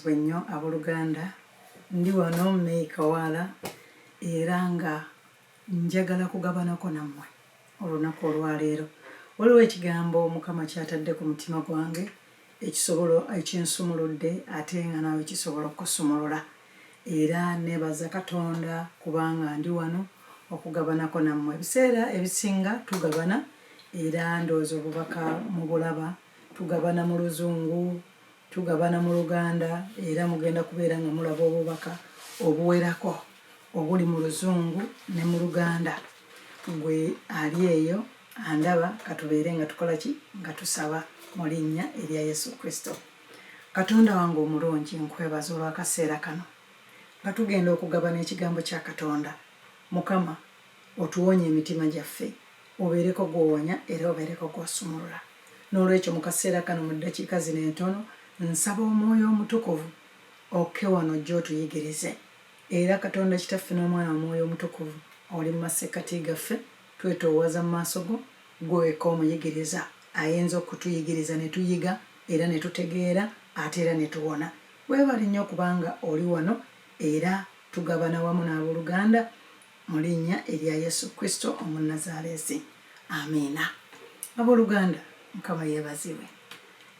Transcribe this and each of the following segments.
mwebazibwe nnyo abooluganda. Ndi wano May Kawala era nga njagala kugabanako nammwe olunaku olwaleero. Waliwo ekigambo Mukama kyatadde ku mutima gwange ekyensumuludde ate nga nawe kisobola okusumulula. Era neebaza Katonda kubanga ndi wano okugabanako nammwe. Ebiseera ebisinga tugabana era ndowooza obubaka mu bulaba, tugabana mu Luzungu, tugabana mu Luganda, era mugenda kubeera nga mulaba obubaka obuwerako obuli mu Luzungu ne mu Luganda. Gwe ali eyo andaba katubeere nga tukola ki? Nga tusaba mu linnya erya Yesu Kristo. Katonda wange omulungi, nkwebaza olw'akaseera kano nga tugenda okugabana ekigambo kya Katonda. Mukama otuwonye emitima gyaffe, obeereko gwowonya era obeereko gwosumulula. N'olwekyo mu kaseera kano mu ddakiika zino entono nsaba Omwoyo Omutukuvu okke wano ojje otuyigirize. Era Katonda Kitaffe n'Omwana Omwoyo Omutukuvu oli mu masekkati gaffe, twetoowaza mu maaso go, gweweka omuyigiriza ayinza okutuyigiriza ne tuyiga era ne tutegeera ate era ne tuwona. Weebale nnyo kubanga oli wano era tugabana wamu n'abooluganda mu linnya erya Yesu Kristo Omunnazaaleesi. Amiina. Abooluganda, Mukama yeebazibwe.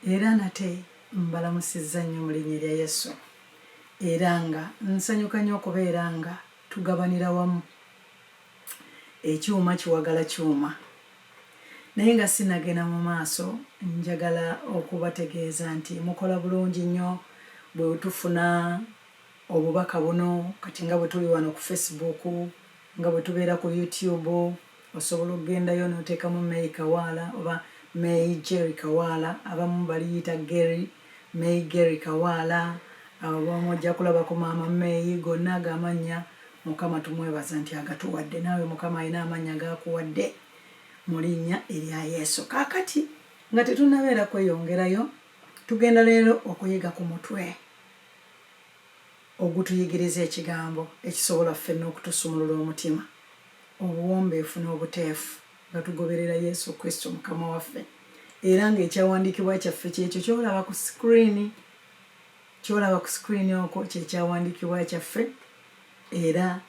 Era nate mbalamusizza nnyo mu linnya erya Yesu. Era nga nsanyuka nnyo okubeera nga tugabanira wamu. Ekyuma kiwagala kyuma. Naye nga sinagenda mu maaso, njagala okubategeeza nti mukola bulungi nnyo bwe tufuna obubaka buno, kati nga bwe tuli wano ku Facebook, nga bwe tubeera ku YouTube, osobola okugendayo n'oteekamu May Kawala oba May Jerry Kawala, abamu baliyita Gary, May Gary Kawala, abamu ojja kulaba ku maama May, gonna agamanya Mukama tumwebaza nti agatuwadde. Naawe Mukama alina amannya g'akuwadde mu linnya erya Yesu. Kaakati nga tetunnabeera kweyongerayo, tugenda leero okuyiga ku mutwe ogutuyigiriza ekigambo ekisobola ffenna okutusumulula omutima, obuwombeefu n'obuteefu nga tugoberera Yesu Kristo Mukama waffe. Era ng'ekyawandiikibwa kyaffe kyekyo kyolaba ku screen, okwo kyekyawandiikibwa kyaffe, era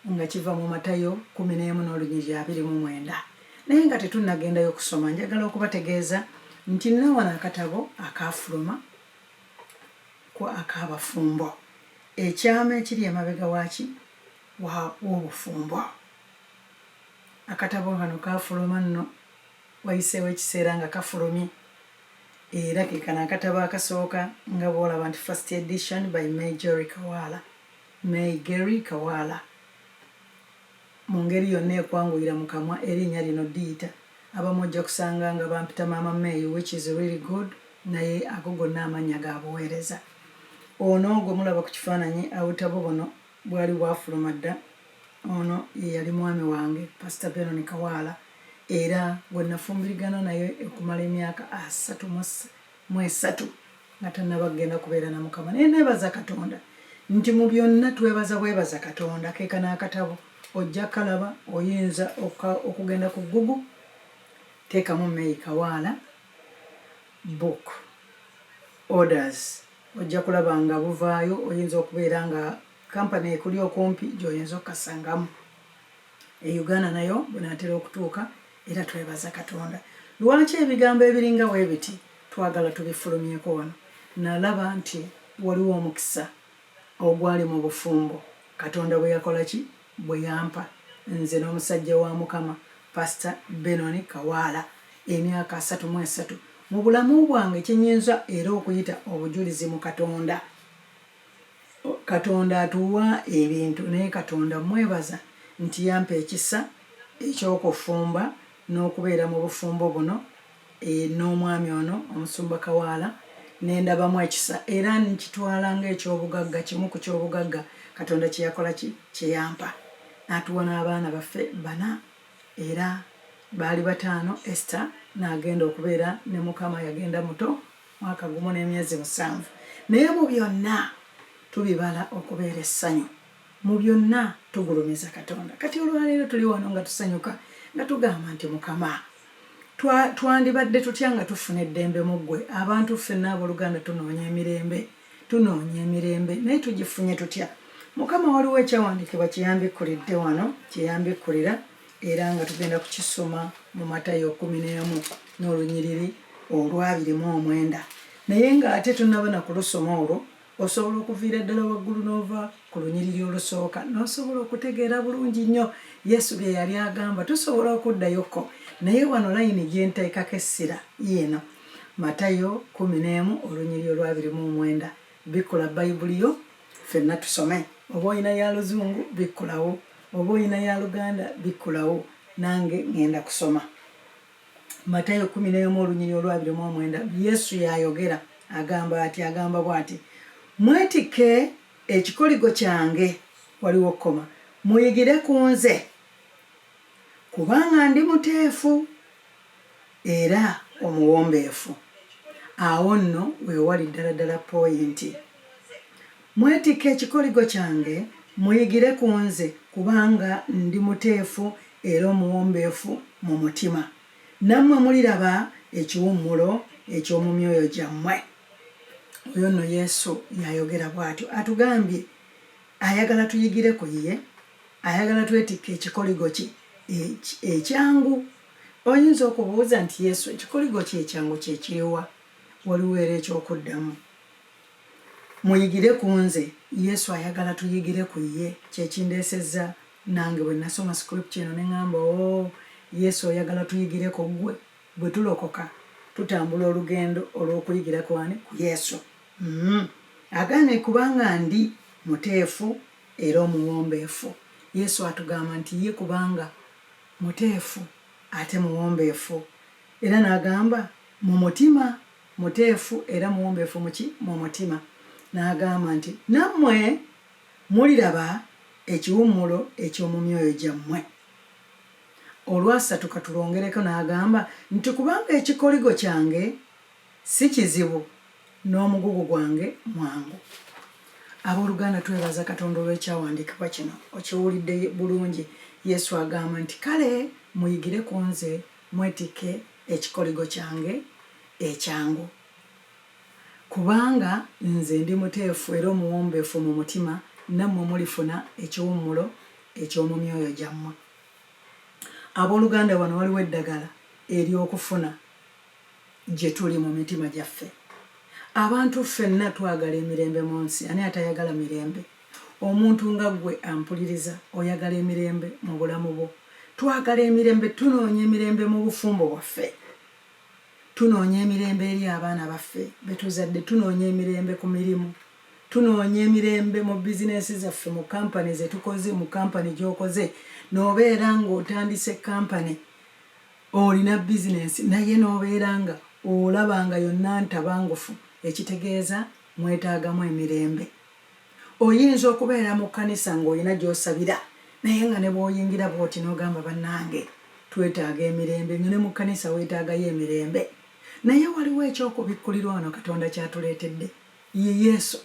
nga kiva mu Matayo 11:29. Naye nga tetunnagendayo kusoma, njagala okubategeeza nti nnawana akatabo akafuluma ak'abafumbo, ekyama ekiri emabega w'obufumbo. Akatabo kano kafuluma nno, wayiseewo ekiseera nga kafulumye, era ke kano akatabo akasooka nga bw'olaba nti first edition by May Gary Kawala. Mu ngeri yonna ekwanguyira mu kamwa erinnya lino diyita. Abamu ojja kusanga nga bampita Maama May, which is really good, naye ago gonna amannya g'abuweereza. Ono gwe mulaba ku kifaananyi obutabo buno bwali bwafuluma dda, ono ye yali mwami wange Pastor Benon Kawala, era gwe nafumbirigana naye okumala emyaka 33 nga tannaba kugenda kubeera na Mukama. Naye neebaza Katonda nti mu byonna twebaza Katonda. Ke kana akatabo ojja kalaba, oyinza okugenda ku Google, teekamu May Kawala book orders, ojja kulaba nga buvaayo. Oyinza okubeera nga kampani ekuli okumpi gy'oyinza okukasangamu. Uganda nayo bwenaatera okutuuka, era twebaza Katonda. Lwaki ebigambo ebiringa bwe biti twagala tubifulumyeko wano? Nalaba nti waliwo omukisa ogwali mu bufumbo. Katonda bwe yakola ki? Bwe yampa nze n'omusajja wa Mukama Pastor Benon Kawala emyaka 33 mu bulamu bwange kyenyinza era okuyita obujulizi mu Katonda. Katonda atuwa ebintu, naye Katonda mwebaza nti yampa ekisa eky'okufumba n'okubeera mu bufumbo buno n'omwami ono Omusumba Kawala, n'endabamu ekisa era nkitwala ng'ekyobugagga, kimu ku kyobugagga Katonda kye yakola ki? Kye yampa. N'atuwa n'abaana baffe 4 era baali 5. Esther n'agenda okubeera ne Mukama, yagenda muto, mwaka gumu n'emyezi 7. Naye mu byonna tubibala okubeera essanyu, mu byonna tugulumiza Katonda. Kati olwaleero tuli wano nga tusanyuka nga tugamba nti Mukama, twandibadde tutya nga tufuna eddembe mu ggwe? Abantu ffenna abooluganda tunoonya emirembe, tunoonya emirembe naye tugifunye tutya. Mukama waliwo ekyawandiikibwa kyeyambikkulidde wano, kyeyambikkulira era nga tugenda kukisoma mu Matayo 11 n'olunyiriri olwa 29. Naye ng'ate tunnabana ku lusoma olwo osobola okuviira ddala waggulu n'ova ku lunyiriri olusooka n'osobola okutegeera bulungi nnyo Yesu bye yali agamba. Tusobola okuddayoko naye wano layini gye nteekako essira yeeno, Matayo 11 olunyiriri olwa 29. Bikkula Bayibuli yo ffenna tusome. Oba oyina ya Luzungu bikkulawo, oba oyina ya Luganda bikkulawo, nange ngenda kusoma. Matayo 11 olunyiriri olwa 29. Yesu yayogera agamba bw'ati, mwetike ekikoligo kyange, waliwo koma, muyigire ku nze kubanga ndi muteefu era omuwombeefu. Awo nno weewali ddala poyinti. Mwetike ekikoligo kyange muyigire ku nze kubanga ndi muteefu era omuwombeefu mu mutima, nammwe muliraba ekiwummulo eky'omu myoyo gyammwe. Oyo nno Yesu yayogera bw'atyo, atugambye ayagala tuyigire ku ye, ayagala twetikke ekikoligo kye ekyangu. Oyinza okubuuza nti Yesu ekikoligo kye ekyangu kyekiriwa? Waliwo era ekyokuddamu. Muyigire ku nze, Yesu ayagala tuyigire ku ye. Kyekindeesezza nange bwe nasoma script eno ne ŋŋamba Yesu oyagala tuyigire ku gwe. Bwe tulokoka tutambula olugendo olw'okuyigira ku ani? Ku Yesu. Agambye kubanga ndi muteefu era omuwombeefu. Yesu atugamba nti ye kubanga muteefu ate muwombeefu, era n'agamba mu mutima muteefu era muwombeefu mu mutima. N'agamba nti nammwe muliraba ekiwummulo eky'omu myoyo gyammwe. Olwasatu katulongereko n'agamba nti kubanga ekikoligo kyange si kizibu n'omugugu gwange mwangu. Abooluganda twebaza Katonda olw'ekyawandiikibwa kino, okiwulidde bulungi. Yesu agamba nti kale muyigire ku nze, mwetike ekikoligo kyange ekyangu kubanga nze ndi muteefu era omuwombeefu mu mutima, nammwe mulifuna ekiwummulo eky'omu myoyo gyammwe. Abooluganda wano waliwo eddagala ery'okufuna gye tuli mu mitima gyaffe. Abantu ffenna twagala emirembe mu nsi. Ani atayagala mirembe? Omuntu nga ggwe ampuliriza oyagala emirembe mu bulamu bwo. Twagala emirembe, tunoonya emirembe mu bufumbo bwaffe, tunoonya emirembe eri abaana baffe betuzadde, tunoonya emirembe ku mirimu, tunoonya emirembe mu bizinesi zaffe, mu kampani zetukoze, mu kampani gy'okoze. N'obeera ng'otandise kampani, olina bizinesi naye n'obeera nga olaba nga yonna ntabangufu, ekitegeeza mwetaagamu emirembe. Oyinza okubeera mu kkanisa ng'olina gy'osabira naye nga ne bw'oyingira bw'oti n'ogamba bannange twetaaga emirembe, ne mu kkanisa weetaagayo emirembe. Naye waliwo ekyokubikkulirwa wano Katonda kyatuleetedde, ye Yesu.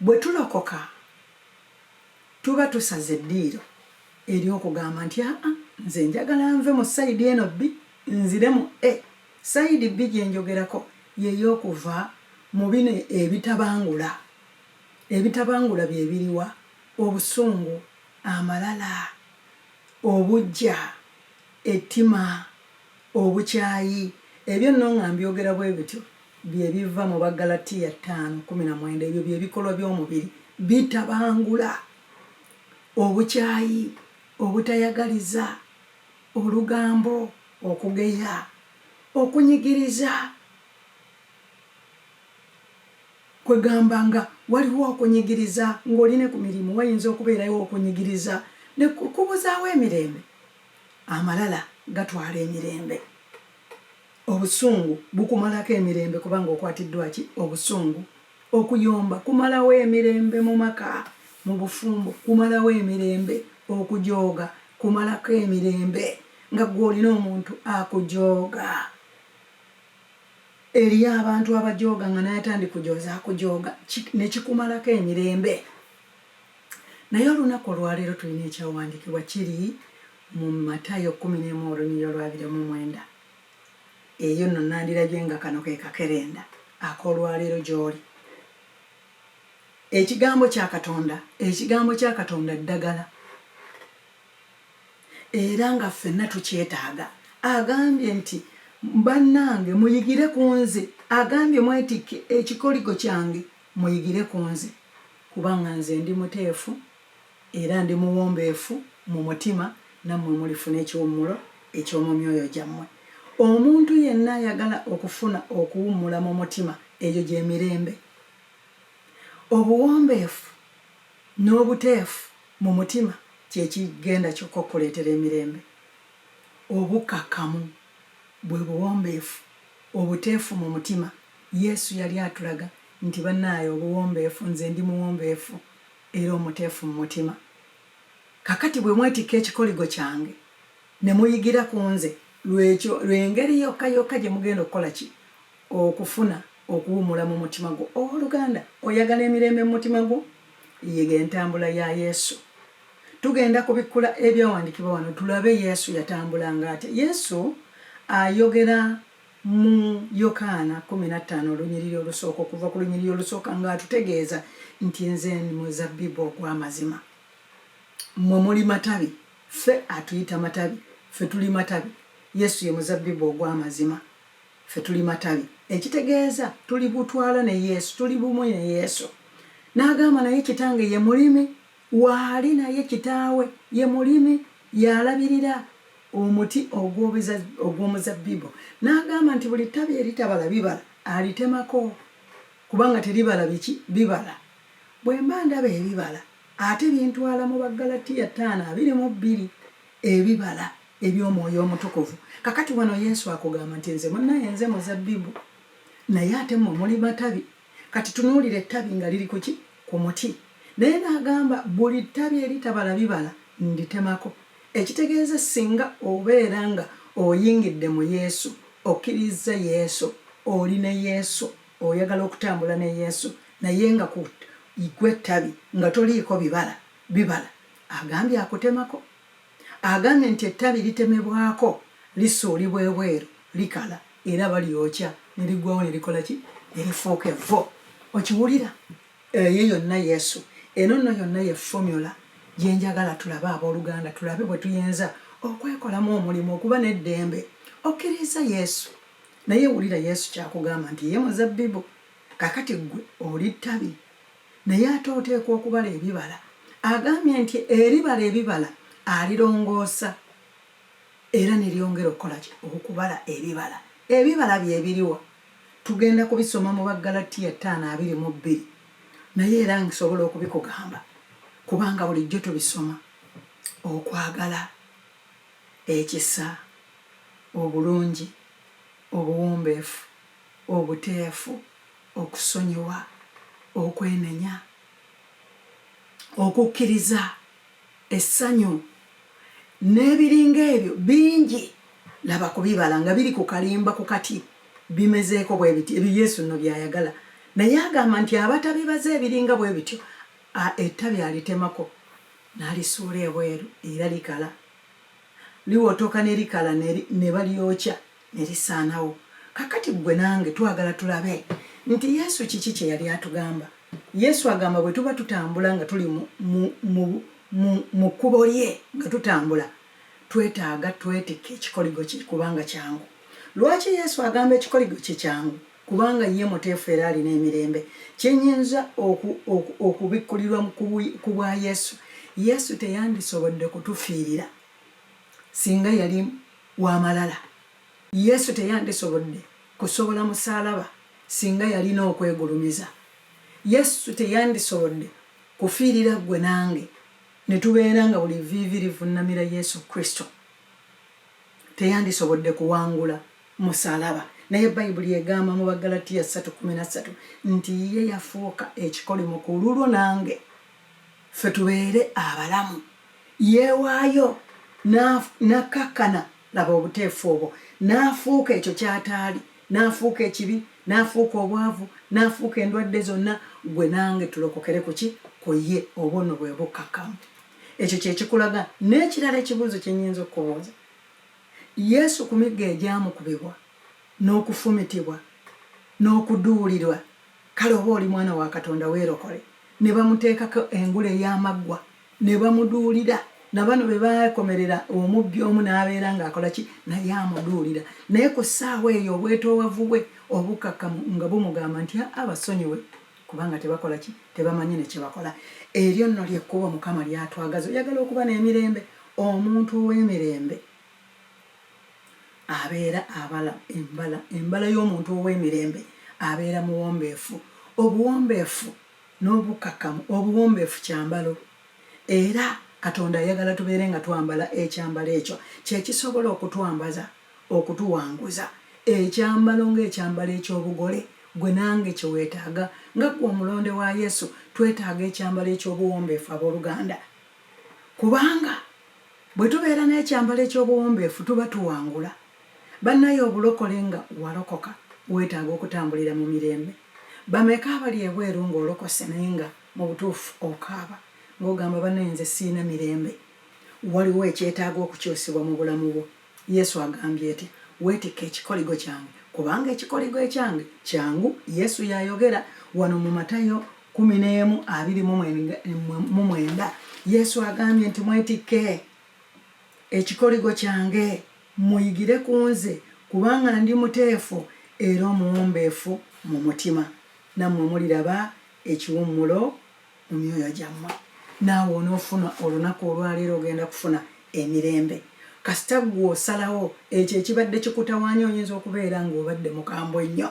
Bwe tulokoka tuba tusaze eddiiro ery'okugamba nti nze njagala nve mu sayidi eno B nzire mu A. Sayidi B gye njogerako y'ey'okuva mu bino ebitabangula. Ebitabangula bye biriwa? Obusungu, amalala, obujja, ettima, obukyayi. Ebyo nno nga mbyogera bwe bityo bye biva mu Bagalatiya 5:19. Ebyo bye bikolwa by'omubiri bitabangula. Obukyayi, obutayagaliza, olugambo, okugeya, okunyigiriza. Kwegamba nga waliwo okunyigiriza ng'oline ku mirimu, wayinza okubeerayo okunyigiriza ne kubuzaawo emirembe. Amalala gatwala emirembe. Obusungu bukumalako emirembe kubanga okwatiddwa ki? Obusungu. Okuyomba kumalawo emirembe mu maka, mu bufumbo kumalawo emirembe. Okujooga kumalako emirembe nga gw'olina omuntu akujooga. Eriyo abantu abajooga nga naye atandikujooza akujooga ne kikumalako emirembe. Naye olunaku olwaleero tulina ekyawandiikibwa kiri mu Matayo 11 olunyiriri olwa 29. Eyo nno nandirabye nga kano ke kakerenda ak'olwaleero gy'oli. ekigambo kya Katonda ddagala era nga ffenna tukyetaaga. Agambye nti bannange muyigire ku nze, agambye mwetikke ekikoligo kyange muyigire ku nze kubanga nze ndi muteefu era ndi muwombeefu mu mutima, nammwe mulifuna ekiwummulo eky'omu myoyo gyammwe. Omuntu yenna ayagala okufuna okuwummula mu mutima, egyo gy'emirembe. Obuwombeefu n'obuteefu mu mutima kyekigenda kyokka okuleetera emirembe. Obukakamu bwe buwombeefu, obuteefu mu mutima. Yesu yali atulaga nti bannaayo obuwombeefu, nze ndi muwombeefu era omuteefu mu mutima. Kakati bwe mwetikka ekikoligo kyange ne muyigira ku nze, lw'engeri yokka gye mugenda okukola ki? Okufuna okuwummula mu mutima gwo. Owooluganda, oyagala emirembe mu mutima gwo? Yiga entambula ya Yesu. Tugenda kubikkula ebyawandiikibwa wano tulabe Yesu yatambulanga ate. Yesu ayogera mu Yokaana 15 olunyiriri olusooka, okuva ku lunyiriri olusooka ng'atutegeeza nti nze ndi muzabbibu ogw'amazima. Mmwe muli matabi, ffe atuyita matabi, ffe tuli matabi. Yesu ye muzabbibu ogw'amazima, ffe tuli matabi. Ekitegeeza tuli butwala ne Yesu, tuli bumu ne Yesu. N'agamba naye kitange ye mulimi, waali naye kitaawe ye mulimi, yalabirira omuti ogw'omuzabbibu. N'agamba nti buli ttabi eritabala bibala alitemako, kubanga teribala biki? Bibala. Bwe mba ndaba ebibala ate bintwala mu Baggalatiya 5:22 ebibala eby'omwoyo omutukuvu. Kakati wano Yesu akugamba nti nze munnaye nze muzabbibu, naye ate mmwe muli matabi. Kati tunuulire ettabi nga liri kuki? Ku muti. Naye n'agamba buli ttabi eritabala bibala nditemako. Ekitegeeza singa obeera nga oyingidde mu Yesu, okkiriza Yesu, oli ne Yesu, oyagala okutambula ne Yesu, naye nga gwe ettabi nga toliiko bibala, agambye akutemako. Agambye nti ettabi litemebwako, lisuulibwa ebweru, likala, era balyokya ne liggwawo ne likola ki? Ne lifuuka evvo. Okiwulira? Eyo yonna Yesu. Eno nno yonna ye formula gye njagala tulabe abooluganda, tulabe bwe tuyinza okwekolamu omulimu, okuba n'eddembe, okkiriza Yesu. Naye wulira Yesu kyakugamba nti ye muzabbibu, kakati ggwe oli ttabi, naye ate oteekwa okubala ebibala. Agambye nti eribala ebibala alirongoosa era ne lyongera okukola ki? Okubala ebibala. Ebibala bye biriwa? Tugenda kubisoma mu Baggalatiya 5:22, naye era nsobola okubikugamba kubanga bulijjo tubisoma. Okwagala, ekisa, obulungi, obuwombeefu, obuteefu, okusonyiwa, okwenenya, okukkiriza, essanyu, n'ebiringa ebyo bingi. Laba kubibala nga biri ku kalimba ku kati, bimezeeko bwe biti. Ebyo Yesu nno byayagala. Naye agamba nti abatabibaza ebiringa bwe bityo, ettabi alitemako n'alisuula ebweru era likala. Liwotoka ne likala ne balyokya ne lisaanawo. Kakati ggwe nange twagala tulabe nti Yesu kiki kye yali atugamba. Yesu agamba bwe tuba tutambula nga tuli mu kkubo lye nga tutambula, twetaaga twetikke ekikoligo kye kubanga kyangu. Lwaki Yesu agamba ekikoligo kye kyangu? Kubanga ye muteefu era alina emirembe. Kyenyinza okubikkulirwa ku bwa Yesu. Yesu teyandisobodde kutufiirira singa yali w'amalala. Yesu teyandisobodde kusobola musaalaba singa yalina okwegulumiza. Yesu teyandisobodde kufiirira ggwe nange ne tubeera nga buli vviivi livunnamira Yesu Kristo. Teyandisobodde kuwangula musaalaba. Naye Bayibuli egamba mu Baggalatiya 3:13 nti ye yafuuka ekikolimo ku lulwo nange ffe tubeere abalamu. Yeewaayo n'akakkana, laba obuteefu obwo, n'afuuka ekyo ky'ataali, n'afuuka ekibi, n'afuuka obwavu, n'afuuka endwadde zonna, gwe nange tulokokere ku ki? Ku ye. Obwo nno bwe bukkakkamu. Ekyo kye kikulaga. N'ekirala ekibuuzo kye nnyinza okubuuza, Yesu ku migga egyamukubibwa n'okufumitibwa n'okuduulirwa, kale oba oli mwana wa Katonda weerokole. ne bamuteekako engule ey'amaggwa ne bamuduulira nabano be bakomerera omubbi omu n'abeera ng'akola ki naye amuduulira naye ku ssaawa eyo obwetoowavu bwe obukakkamu nga bumugamba nti abasonyiwe kubanga tebakola ki tebamanyi ne kye bakola. Eryo nno lyekkubo Mukama lyatwagaza. Oyagala okuba n'emirembe, omuntu ow'emirembe abeera abala embala y'omuntu ow'emirembe abeera muwombeefu. Obuwombeefu n'obukakkamu, obuwombeefu kyambalo, era Katonda ayagala tubeere nga twambala ekyambalo ekyo kyekisobola okutwambaza okutuwanguza. Ekyambalo ng'ekyambalo eky'obugole, gwe nange kye weetaaga nga gwe omulonde wa Yesu twetaaga ekyambalo eky'obuwombeefu abooluganda, kubanga bwe tubeera n'ekyambalo eky'obuwombeefu tuba tuwangula. Bannaye obulokole nga walokoka weetaaga okutambulira mu mirembe. Bameka abali ebweru ng'olokose naye nga mu butuufu okaaba ng'ogamba bannaye nze siina mirembe. Waliwo ekyetaaga okukyusibwa mu bulamu bwo. Yesu agambye eti weetikka ekikoligo kyange kubanga ekikoligo ekyange kyangu. Yesu yayogera wano mu Matayo 11:29. Yesu agambye nti mwetikke ekikoligo kyange muyigire ku nze kubanga ndi muteefu era omuwombeefu mu mutima, nammwe muliraba ekiwummulo mu myoyo gyammwe. Naawe onoofuna olunaku olwaleero ogenda kufuna emirembe. Kasita gwe osalawo ekyo ekibadde kikutawaanya oyinza okubeera ng'obadde mukambwe nnyo,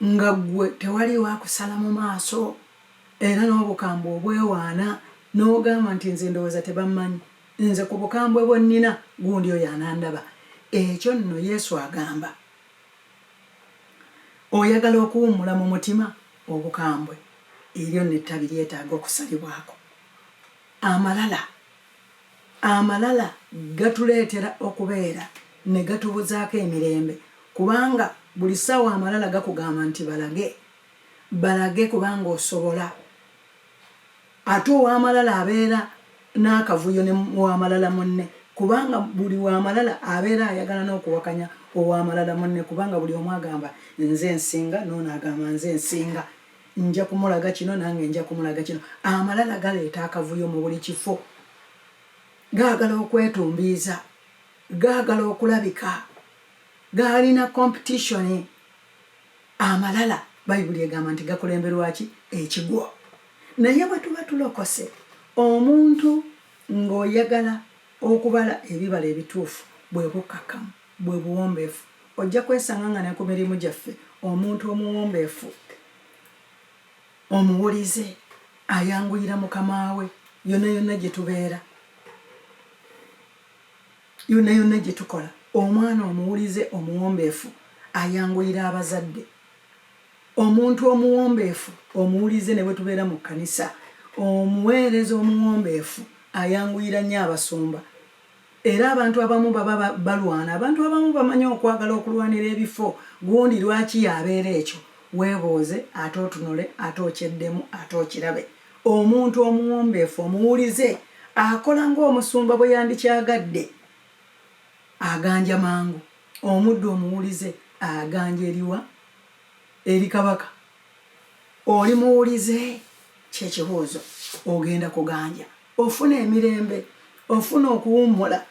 nga gwe tewali waakusala mu maaso era n'obukambwe obwewaana n'ogamba nti nze ndowooza tebammanyi, nze ku bukambwe bwe nnina gundi oyo anandaba. Ekyo nno Yesu agamba oyagala okuwummula mu mutima obukambwe, eryo n'ettabi lyetaaga okusalibwako. Amalala gatuleetera okubeera ne gatubuzaako emirembe, kubanga buli ssaawa amalala gakugamba nti balage kubanga osobola. Ate ow'amalala abeera n'akavuyo ne w'amalala munne, kubanga buli w'amalala abeera ayagala n'okuwakanya ow'amalala munne, kubanga buli omu agamba nze nsinga, n'ono agamba nze nsinga, nja kumulaga kino nange nja kumulaga kino. Amalala galeeta akavuyo mu buli kifo, gaagala okwetumbiiza, gaagala okulabika, gaalina competition. Amalala Bayibuli egamba nti gakulemberwaki ekigwo. Naye bwe tuba tulokose, omuntu ng'oyagala okubala ebibala ebituufu bwe bukakamu, bwe buwombeefu, ojja kwesanga nga ne ku mirimu gyaffe omuntu omuwombeefu, omuwulize, ayanguyira mukama we yonna yonna gye tubeera, yonna yonna gye tukola. Omwana omuwulize omuwombeefu ayanguyira abazadde. Omuntu omuwombeefu omuwulize ne bwe tubeera mu kkanisa, omuweereza omuwombeefu ayanguyira nnyo abasumba. Era abantu abamu baba balwana, abantu abamu bamanyi okwagala okulwanira ebifo, gundi lwaki yabeera ekyo. Weebuuze ate otunule ate okyeddemu ate okirabe. Omuntu omuwombeefu omuwulize akola ng'omusumba bwe yandikyagadde, aganja mangu. Omuddu omuwulize aganja eriwa? Eri kabaka. Oli muwulize, kyekibuuzo, ogenda kuganja ofuna emirembe, ofuna okuwummula.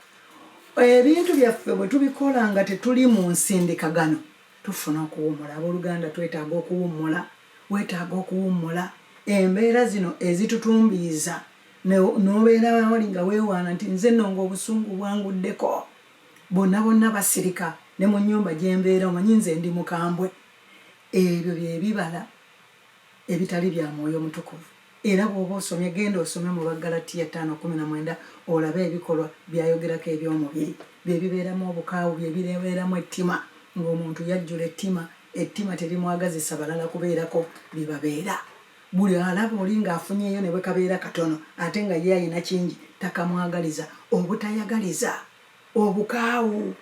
Ebintu byaffe bwe tubikola nga tetuli mu nsindikagano tufuna okuwummula. Abooluganda twetaaga okuwummula, weetaaga okuwummula. Embeera zino ezitutumbiiza n'obeera wali nga weewaana nti nze nno ng'obusungu bwanguddeko, bonna basirika ne mu nnyumba gye mbeera omanyi nze ndi mukambwe. Ebyo bye bibala ebitali bya Mwoyo Mutukuvu. Era bw'oba osomye, genda osome mu Baggalatiya 5:19 olabe ebikolwa byayogerako eby'omubiri bye bibeeramu obukaawu, bye bibeeramu ettima, ng'omuntu yajjula ettima terimwagazisa balala kubeerako bibabeera. Buli alaba oli ng'afunyeeyo ne bwe kabeera katono ate nga ye ayina kingi takamwagaliza. Obutayagaliza, obukaawu,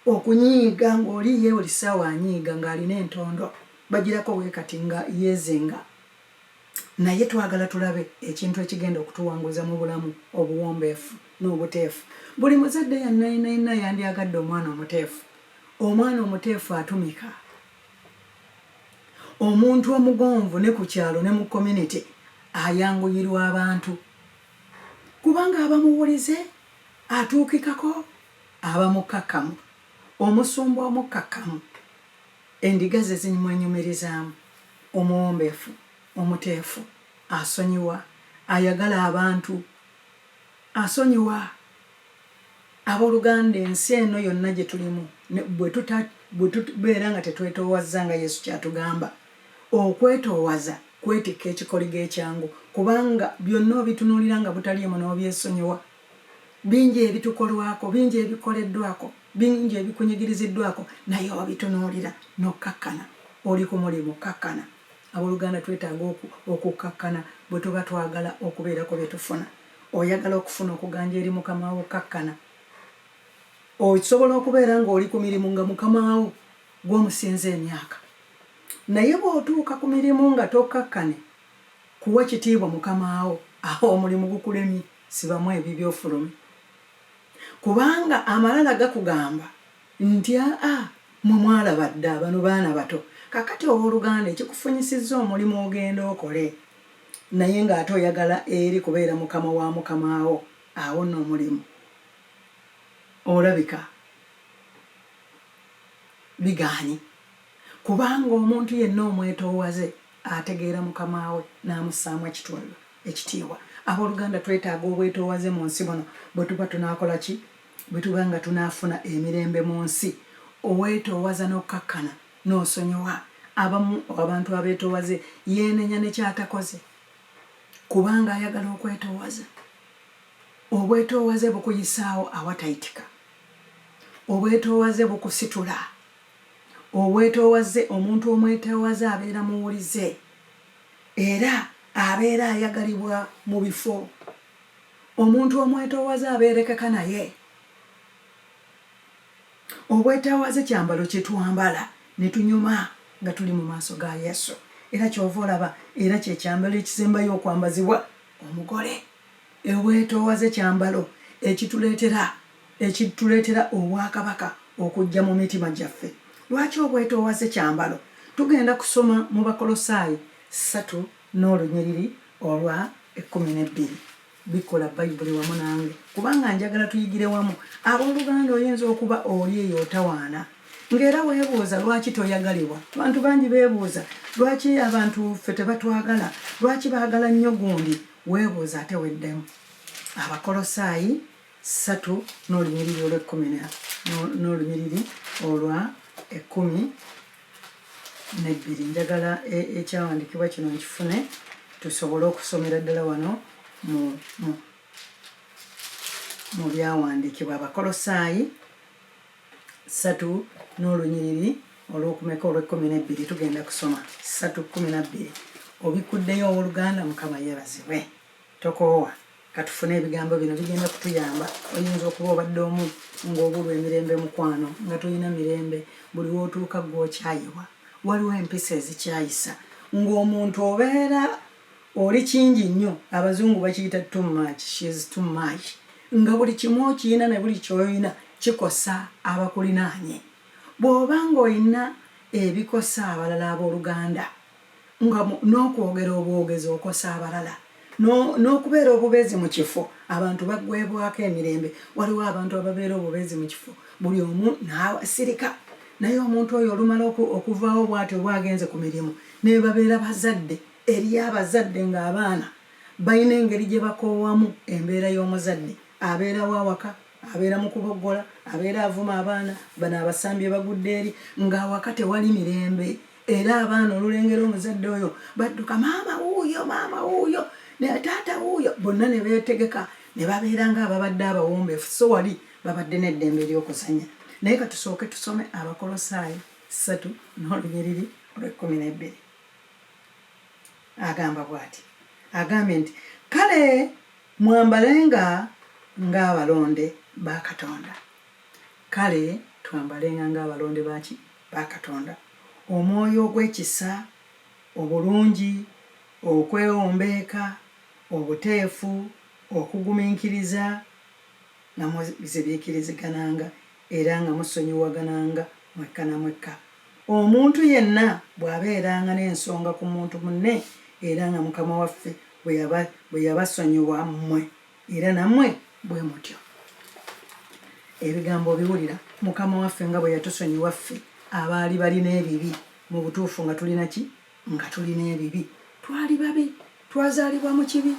okunyiiga ng'oli ye buli ssaawa anyiiga ng'alina entondo bagirako bwe kati nga yeezenga. Naye twagala tulabe ekintu ekigenda okutuwanguza mu bulamu, obuwombeefu n'obuteefu. Buli muzadde yenna yandyagadde omwana omuteefu. Omwana omuteefu atumika. omuntu omugonvu ne ku kyalo ne mu community ayanguyirwa abantu kubanga abamuwulize atuukikako abamukakkamu omusumba omukakkamu endiga ze zimwenyumirizaamu omuwombeefu omuteefu asonyiwa ayagala abantu asonyiwa abooluganda ensi eno yonna gye tulimu bwe tubeera nga tetwetoowaza nga Yesu kyatugamba okwetoowaza kwetikka ekikoligo ekyangu kubanga byonna obitunuulira nga butaliimu n'obyesonyiwa bingi ebitukolwako bingi ebikoleddwako bingi ebikunyigiriziddwako naye obitunuulira n'okkakkana oli ku mulimu kakkana abooluganda twetaaga okukkakkana bwe tuba twagala okubeerako bye tufuna oyagala okufuna okuganja eri mukama wo kakkana osobola okubeera ng'oli ku mirimu nga mukama wo gw'omusinza emyaka naye bw'otuuka ku mirimu nga tokkakkane kuwa kitiibwa mukama wo aho omulimu gukulemye sibamu ebibyofulumi kubanga amalala gakugamba nti mwe mwalaba dda bano baana bato kakati owooluganda ekikufunyisizza omulimu ogenda okole naye ng'ate oyagala eri kubeera mukama wa mukama wo awo nno omulimu olabika bigaanyi kubanga omuntu yenna omwetoowaze ategeera mukama we n'amussaamu ekitiibwa abooluganda twetaaga obwetoowaze mu nsi buno bwe tuba tunaakola ki bwe tuba nga tunaafuna emirembe mu nsi oweetoowaza n'okkakkana n'osonyiwa abantu abeetoowaze yeenenya nekyatakoze kubanga ayagala okwetoowaza obwetoowaze bukuyisaawo awatayitika obwetoowaze bukusitula obwetoowaze omuntu omwetoowaze abeera muwulize era abeera ayagalibwa mu bifo omuntu omwetoowaze abeerekeka naye obwetoowaze kyambalo kye twambala ne tunyuma nga tuli mu maaso ga Yesu era kyova olaba era kyekyambalo ekisembayo okwambazibwa omugole obwetoowaze kyambalo ekituleetera obwakabaka okujja mu mitima gyaffe lwaki obwetoowaze kyambalo tugenda kusoma mu Bakolosaayi 3 n'olunyiriri olwa 12 bikola bayibuli wamu nange kubanga njagala tuyigire wamu abooluganda oyinza okuba oli eyo otawaana ng'era weebuuza lwaki toyagalibwa abantu bangi beebuuza lwaki abantu ffe tebatwagala lwaki baagala nnyo gundi weebuuza ate weddemu Abakolosaayi 3 n'olunyiriri olwa 10 n'olunyiriri olwa 12 njagala ekyawandiikibwa kino nkifune tusobole okusomera ddala wano mu byawandiikibwa Abakolosaayi 3 n'olunyiriri olw'okumeka olw'12 tugenda kusoma 3:12 obikuddeyo owooluganda mukama yeebazibwe tokoowa katufune ebigambo bino bigenda kutuyamba oyinza okuba obadde omu ng'obulwa emirembe mukwano nga tulina mirembe buli wootuuka gw'okyayibwa waliwo empisa ezikyayisa ng'omuntu obeera oli kingi nnyo abazungu bakiyita too much she's too much nga buli kimu okiyina ne buli kyoyina kikosa abakulinaanye bw'oba ng'olina ebikosa abalala abooluganda nga n'okwogera obwogezi okosa abalala n'okubeera obubeezi mu kifo abantu baggwebwako emirembe waliwo abantu ababeera obubeezi mu kifo buli omu n'asirika naye omuntu oyo olumala okuvaawo bw'atyo bwagenze ku mirimu ne babeera bazadde eri abazadde ng'abaana balina engeri gye bakoowamu embeera y'omuzadde abeera wawaka abeera mu kuboggola abeera avuma abaana bano abasambye bagudde eri ng'awaka tewali mirembe era abaana olulengera omuzadde oyo badduka maama wuuyo ne taata wuuyo bonna ne beetegeka ne babeera ng'ababadde abawombeefu so wali babadde n'eddembe ery'okuzanya naye katusooke tusome Abakolosaayi 3 n'olunyiriri olw'12 agamba bw'ati agambye nti kale mwambalenga ng'abalonde ba Katonda kale twambalenga ng'abalonde ba Katonda omwoyo ogw'ekisa obulungi okwewombeeka obuteefu okugumiikiriza nga muzibiikirizigananga era nga musonyiwagananga mwekka na mwekka omuntu yenna bw'abeeranga n'ensonga ku muntu munne era nga mukama waffe bwe yabasonyiwa mmwe era nammwe bwe mutyo. Ebigambo biwulira, mukama waffe nga bwe yatusonyiwa ffe abaali balina ebibi. Mu butuufu nga tulina ki? Nga tulina ebibi. Twali babi, twazaalibwa mu kibi.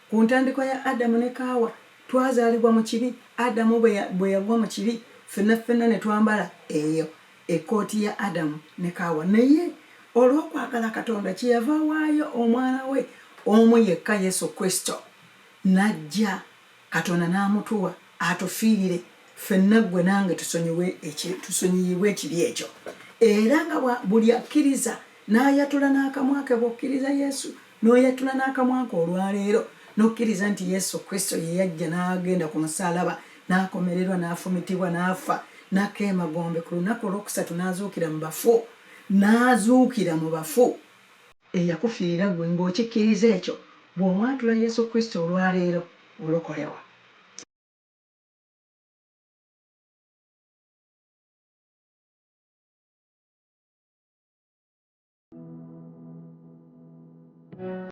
Ku ntandikwa ya Adamu ne Kaawa twazaalibwa mu kibi. Adamu bwe yagwa mu kibi, ffenna ne twambala eyo ekkooti ya Adamu ne Kaawa. Naye olw'okwagala Katonda kyeyava awaayo omwana we omu yekka Yesu Kristo, n'ajja Katonda n'amutuwa atufiirire ffenna ggwe nange tusonyiyibwe ekibi ekyo. Era nga buli akkiriza n'ayatula n'akamwa ke, bw'okkiriza Yesu n'oyatula n'akamwa ke olwaleero n'okkiriza nti Yesu Kristo ye yajja n'agenda ku musaalaba n'akomererwa n'afumitibwa n'afa n'akka emagombe, ku lunaku olwokusatu n'azuukira mu bafu, n'azuukira mu bafu. Eyakufiirira gwe ng'okikkiriza ekyo, bw'omwatula Yesu Kristo olwaleero olokolewa.